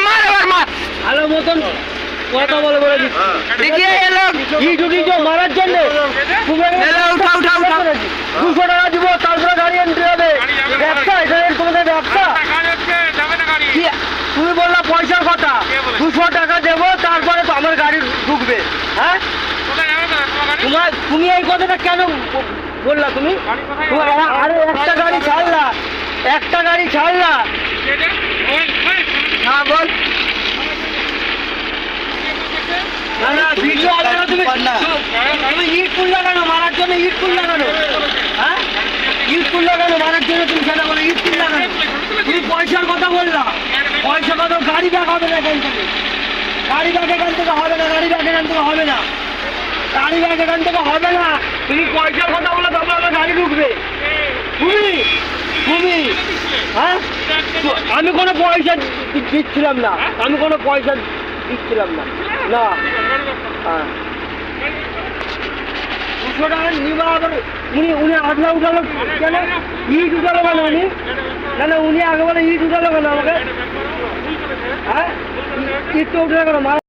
মার এবার মার ভালো মতন কথা বলে বলে দিচ্ছি। দেখিয়ে এলো ইট উঠিয়েছো মারার জন্য উঠাও উঠাও উঠাও 200 টাকা দিব, তারপরে গাড়ি আনতে হবে। ব্যবসা এটা তোমাদের ব্যবসা। কি- তুমি বললা পয়সার কথা, 200 টাকা দেবো তারপরে তো আমার গাড়ি ঢুকবে। হ্যাঁ তুমি এই কথাটা কেন বললা? তুমি আরে একটা গাড়ি ছাড়লা, একটা গাড়ি ছাড়লা। হ্যাঁ বল। না না ভিডিও হবে না। তুমি ইট তুললা কেন মারার জন্য? ইট তুললা কেন? হ্যাঁ ইট তুললা কেন মারার জন্য? তুমি সেটা বলো, ইট তুললা কেন? তুমি পয়সার কথা বললা, পয়সা কত? গাড়ি ব্যাগ হবে না এখান থেকে, গাড়ি ব্যাগ এখান থেকে হবে না, গাড়ি ব্যাগ এখান থেকে হবে না, গাড়ি ব্যাগ এখান থেকে হবে না। তুমি পয়সার কথা বলো, তারপর আমার গাড়ি ঢুকবে। তুমি তুমি হ্যাঁ আমি কোনো পয়সা দিচ্ছিলাম না, আমি কোনো পয়সা দিচ্ছিলাম না। না হ্যাঁ 200 টাকা নিবা। আবার উনি আগলা উঠালো কেন? ইট উঠালো কেন উনি? না না উনি আগে বলে ইট উঠালো কেন আমাকে? হ্যাঁ ইট তো উঠে কেন?